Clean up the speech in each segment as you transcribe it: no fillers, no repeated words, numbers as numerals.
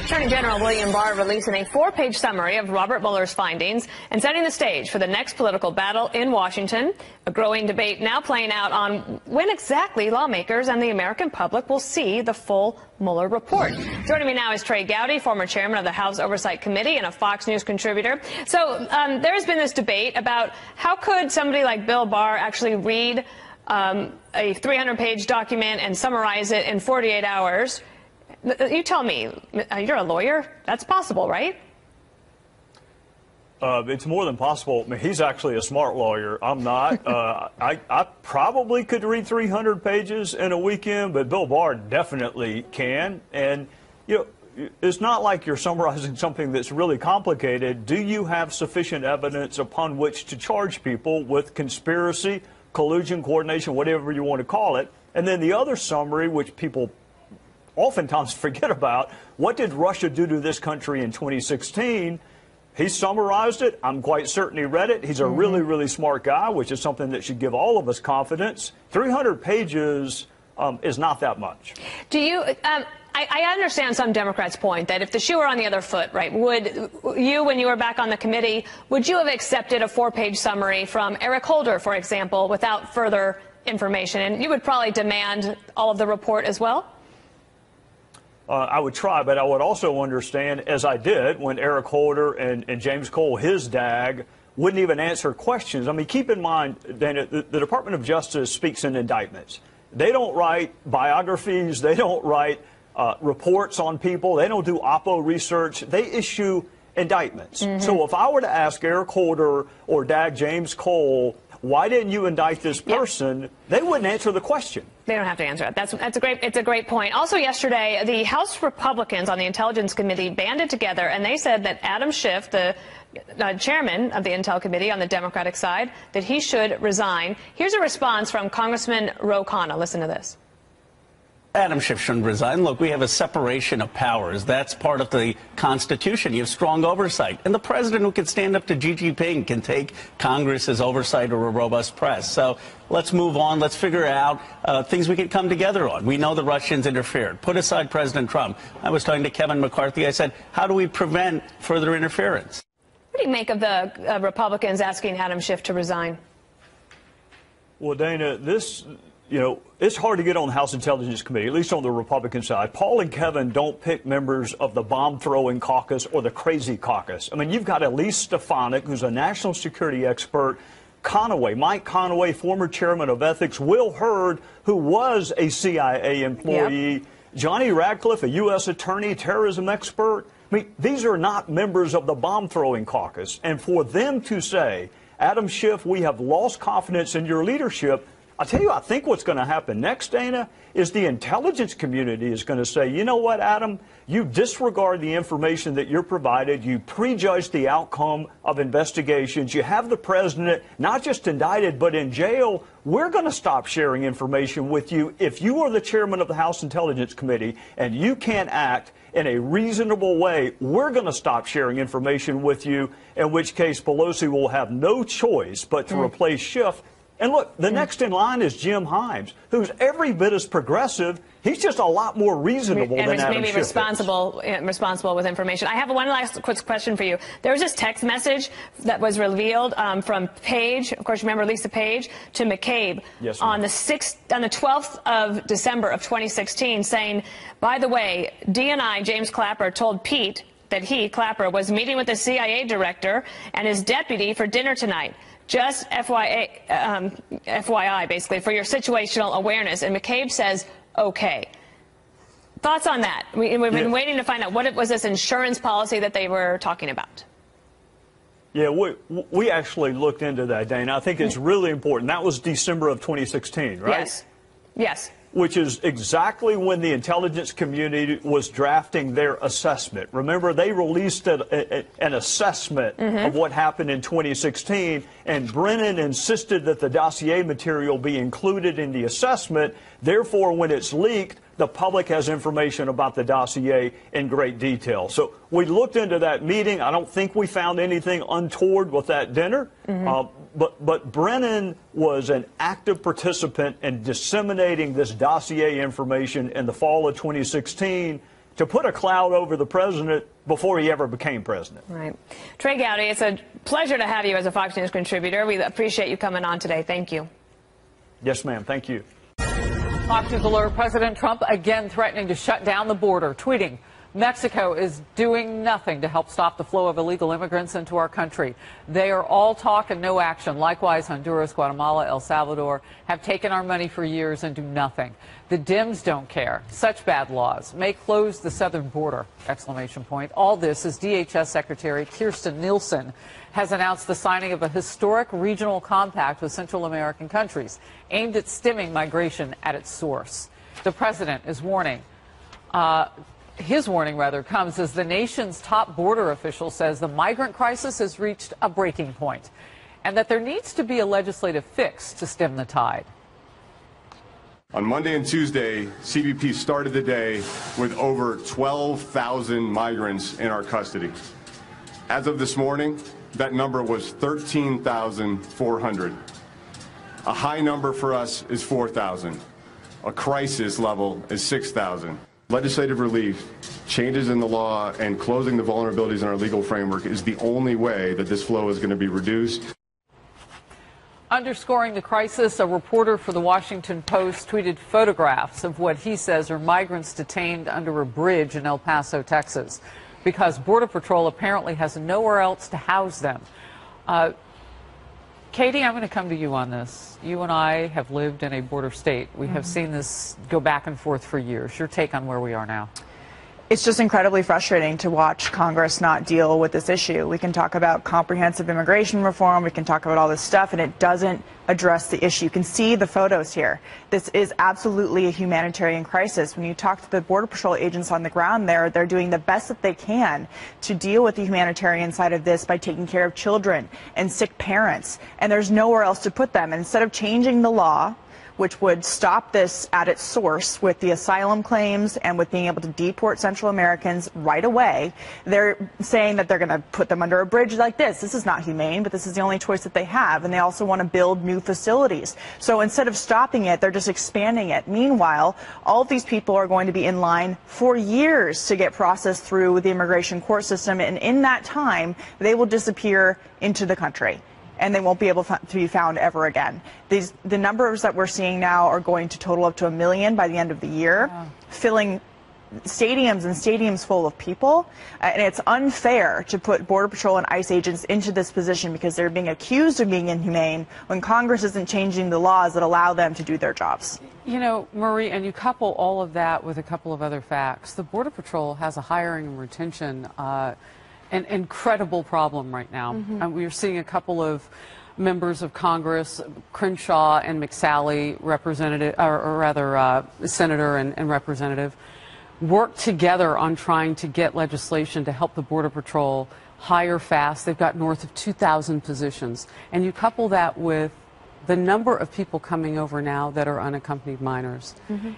Attorney General William Barr releasing a 4-page summary of Robert Mueller's findings and setting the stage for the next political battle in Washington. A growing debate now playing out on when exactly lawmakers and the American public will see the full Mueller report. Joining me now is Trey Gowdy, former chairman of the House Oversight Committee and a Fox News contributor. So there has been this debate about how could somebody like Bill Barr actually read a 300-page document and summarize it in 48 hours. You tell me, you're a lawyer. That's possible, right? It's more than possible. I mean, he's actually a smart lawyer. I'm not. I probably could read 300 pages in a weekend, but Bill Barr definitely can. And, you know, it's not like you're summarizing something that's really complicated. Do you have sufficient evidence upon which to charge people with conspiracy, collusion, coordination, whatever you want to call it? And then the other summary, which people oftentimes forget about, what did Russia do to this country in 2016? He summarized it. I'm quite certain he read it. He's a really, really smart guy, which is something that should give all of us confidence. 300 pages is not that much. Do you... I understand some Democrats' point that if the shoe were on the other foot, right, would you, when you were back on the committee, would you have accepted a 4-page summary from Eric Holder, for example, without further information? And you would probably demand all of the report as well? I would try, but I would also understand, as I did, when Eric Holder and James Cole, his DAG, wouldn't even answer questions. I mean, keep in mind, Dana, the Department of Justice speaks in indictments. They don't write biographies. They don't write reports on people. They don't do Oppo research. They issue indictments. So if I were to ask Eric Holder or DAG James Cole, why didn't you indict this person? They wouldn't answer the question. They don't have to answer it. It's a great point. Also yesterday, the House Republicans on the Intelligence Committee banded together, and they said that Adam Schiff, the chairman of the Intel Committee on the Democratic side, that he should resign. Here's a response from Congressman Ro Khanna. Listen to this. Adam Schiff shouldn't resign. Look, we have a separation of powers. That's part of the Constitution. You have strong oversight. And the president who can stand up to Xi Jinping can take Congress's oversight or a robust press. So let's move on. Let's figure out things we can come together on. We know the Russians interfered. Put aside President Trump. I was talking to Kevin McCarthy. I said, how do we prevent further interference? What do you make of the Republicans asking Adam Schiff to resign? Well, Dana, you know, it's hard to get on the House Intelligence Committee, at least on the Republican side. Paul and Kevin don't pick members of the bomb-throwing caucus or the crazy caucus. I mean, you've got Elise Stefanik, who's a national security expert, Mike Conaway, former chairman of ethics, Will Hurd, who was a CIA employee, Johnny Radcliffe, a U.S. attorney, terrorism expert. I mean, these are not members of the bomb-throwing caucus. And for them to say, Adam Schiff, we have lost confidence in your leadership, I'll tell you, I think what's going to happen next, Dana, is the intelligence community is going to say, you know what, Adam, you disregard the information that you're provided. You prejudge the outcome of investigations. You have the president not just indicted, but in jail. We're going to stop sharing information with you. If you are the chairman of the House Intelligence Committee and you can't act in a reasonable way, we're going to stop sharing information with you, in which case Pelosi will have no choice but to replace Schiff. And look, the next in line is Jim Himes, who's every bit as progressive. He's just a lot more reasonable than Adam Schiff. And maybe responsible with information. I have one last quick question for you. There was this text message that was revealed from Page, of course, you remember Lisa Page, to McCabe on the 12th of December of 2016, saying, by the way, DNI James Clapper told Pete that he, Clapper, was meeting with the CIA director and his deputy for dinner tonight. Just FYI, basically, for your situational awareness. And McCabe says, okay. Thoughts on that? We've been waiting to find out what it was, this insurance policy that they were talking about. Yeah, we actually looked into that, Dana. I think it's really important. That was December of 2016, right? Yes. Yes. Which is exactly when the intelligence community was drafting their assessment. Remember, they released an assessment of what happened in 2016, and Brennan insisted that the dossier material be included in the assessment. Therefore, when it's leaked, the public has information about the dossier in great detail. So we looked into that meeting. I don't think we found anything untoward with that dinner. But Brennan was an active participant in disseminating this dossier information in the fall of 2016. to put a cloud over the president before he ever became president. Right. Trey Gowdy, it's a pleasure to have you as a Fox News contributor. We appreciate you coming on today. Thank you. Yes, ma'am. Thank you. Fox News alert: President Trump again threatening to shut down the border, tweeting, "Mexico is doing nothing to help stop the flow of illegal immigrants into our country. They are all talk and no action. Likewise, Honduras, Guatemala, El Salvador have taken our money for years and do nothing. The Dems don't care. Such bad laws may close the southern border!" Exclamation point. All this as DHS Secretary Kirstjen Nielsen has announced the signing of a historic regional compact with Central American countries aimed at stemming migration at its source. The president is warning. His warning, rather, comes as the nation's top border official says the migrant crisis has reached a breaking point and that there needs to be a legislative fix to stem the tide. On Monday and Tuesday, CBP started the day with over 12,000 migrants in our custody. As of this morning, that number was 13,400. A high number for us is 4,000. A crisis level is 6,000. Legislative relief, changes in the law, and closing the vulnerabilities in our legal framework is the only way that this flow is going to be reduced. Underscoring the crisis, a reporter for the Washington Post tweeted photographs of what he says are migrants detained under a bridge in El Paso, Texas, because Border Patrol apparently has nowhere else to house them. Katie, I'm going to come to you on this. You and I have lived in a border state. We have seen this go back and forth for years. Your take on where we are now? It's just incredibly frustrating to watch Congress not deal with this issue. We can talk about comprehensive immigration reform, we can talk about all this stuff, and it doesn't address the issue. You can see the photos here. This is absolutely a humanitarian crisis. When you talk to the Border Patrol agents on the ground there, they're doing the best that they can to deal with the humanitarian side of this by taking care of children and sick parents, and there's nowhere else to put them. And instead of changing the law, which would stop this at its source with the asylum claims and with being able to deport Central Americans right away, they're saying that they're going to put them under a bridge like this. This is not humane, but this is the only choice that they have, and they also want to build new facilities. So instead of stopping it, they're just expanding it. Meanwhile, all of these people are going to be in line for years to get processed through the immigration court system, and in that time, they will disappear into the country, and they won't be able to be found ever again. The numbers that we're seeing now are going to total up to 1 million by the end of the year, filling stadiums and stadiums full of people. And it's unfair to put Border Patrol and ICE agents into this position because they're being accused of being inhumane when Congress isn't changing the laws that allow them to do their jobs. You know, Marie, and you couple all of that with a couple of other facts. The Border Patrol has a hiring and retention an incredible problem right now. We're seeing a couple of members of Congress, Crenshaw and McSally, senator and representative, work together on trying to get legislation to help the Border Patrol hire fast. They've got north of 2,000 positions. And you couple that with the number of people coming over now that are unaccompanied minors.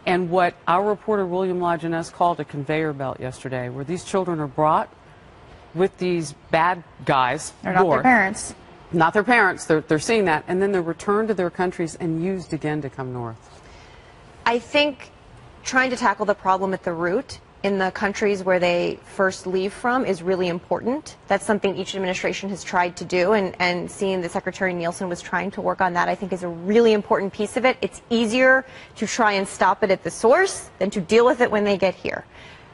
And what our reporter William Lajeunesse called a conveyor belt yesterday, where these children are brought with these bad guys. They're not their parents. Not their parents. They're seeing that. And then they're returned to their countries and used again to come north. I think trying to tackle the problem at the root in the countries where they first leave from is really important. That's something each administration has tried to do, and seeing that Secretary Nielsen was trying to work on that, I think, is a really important piece of it. It's easier to try and stop it at the source than to deal with it when they get here.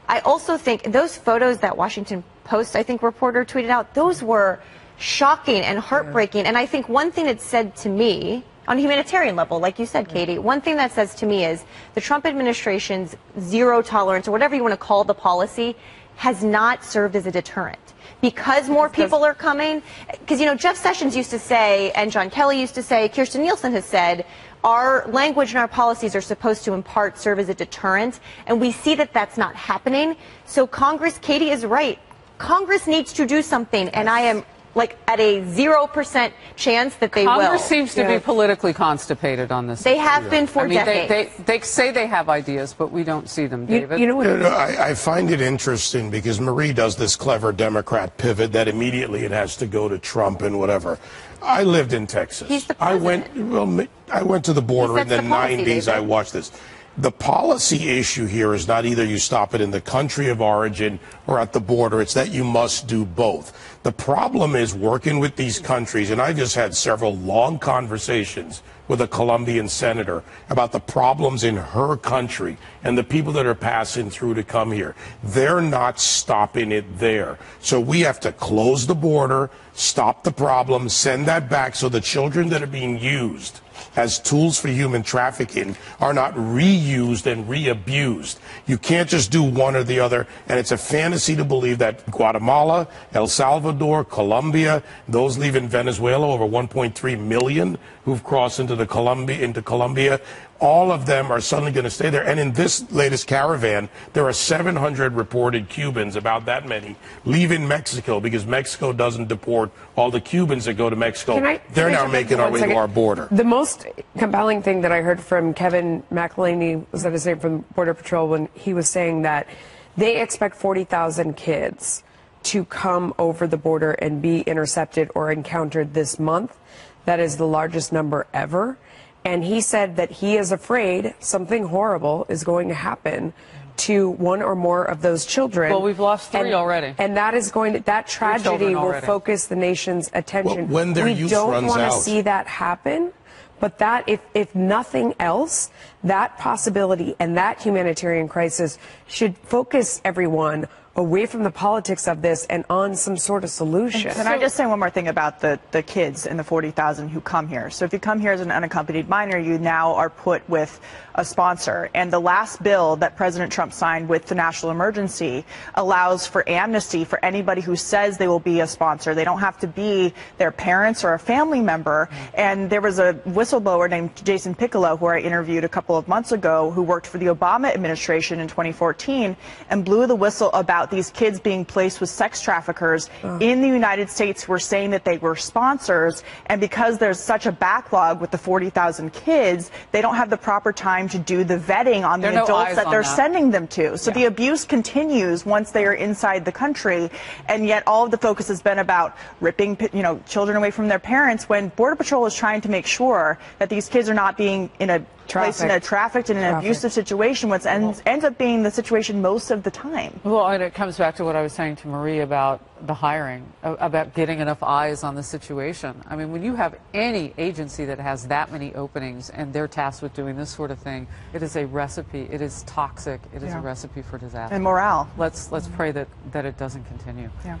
I also think those photos that Washington Post, I think, reporter tweeted out, those were shocking and heartbreaking. And I think one thing it said to me, on a humanitarian level, like you said, Katie, one thing that says to me is the Trump administration's zero tolerance, or whatever you want to call the policy, has not served as a deterrent. Because more people are coming, because, you know, Jeff Sessions used to say, and John Kelly used to say, Kirstjen Nielsen has said, our language and our policies are supposed to in part serve as a deterrent, and we see that that's not happening. So Congress, Katie is right, Congress needs to do something, and I am like at a 0% chance that they will. Congress seems to be politically constipated on this. They have been for decades. They say they have ideas, but we don't see them, David. You know what? I find it interesting because Marie does this clever Democrat pivot that immediately it has to go to Trump and whatever. I lived in Texas. He's the I president. went to the border in the 90s. David. I watched this. The policy issue here is not either you stop it in the country of origin or at the border. It's that you must do both. The problem is working with these countries, and I just had several long conversations with a Colombian senator about the problems in her country and the people that are passing through to come here. They're not stopping it there. So we have to close the border, stop the problem, send that back so the children that are being used as tools for human trafficking are not reused and re-abused. You can't just do one or the other, and it's a fantasy to believe that Guatemala, El Salvador, Colombia, those leaving Venezuela, over 1.3 million who've crossed into Colombia, all of them are suddenly going to stay there. And in this latest caravan, there are 700 reported Cubans, about that many, leaving Mexico because Mexico doesn't deport all the Cubans that go to Mexico. They're now making our way to our border. The most compelling thing that I heard from Kevin McElhaney was that his name from Border Patrol when he was saying that they expect 40,000 kids to come over the border and be intercepted or encountered this month. That is the largest number ever. And he said that he is afraid something horrible is going to happen to one or more of those children. Well, we've lost three already. And that is going to, that tragedy will focus the nation's attention. Well, when their youth don't runs want to out. see that happen. But that, if nothing else, that possibility and that humanitarian crisis should focus everyone away from the politics of this and on some sort of solution. Can I just say one more thing about the kids and the 40,000 who come here? So if you come here as an unaccompanied minor, you now are put with a sponsor. And the last bill that President Trump signed with the national emergency allows for amnesty for anybody who says they will be a sponsor. They don't have to be their parents or a family member. And there was a whistleblower named Jason Piccolo, who I interviewed a couple of months ago, who worked for the Obama administration in 2014 and blew the whistle about these kids being placed with sex traffickers in the United States who were saying that they were sponsors. And because there's such a backlog with the 40,000 kids, they don't have the proper time to do the vetting on the adults that they're sending them to. So the abuse continues once they are inside the country, and yet all of the focus has been about ripping, children away from their parents, when Border Patrol is trying to make sure that these kids are not being placed in a trafficked in an abusive situation, which ends up being the situation most of the time. Well, and it comes back to what I was saying to Marie about the hiring, about getting enough eyes on the situation. I mean, when you have any agency that has that many openings and they're tasked with doing this sort of thing, it is a recipe. It is toxic. It is a recipe for disaster. And morale. Let's pray that it doesn't continue. Yeah.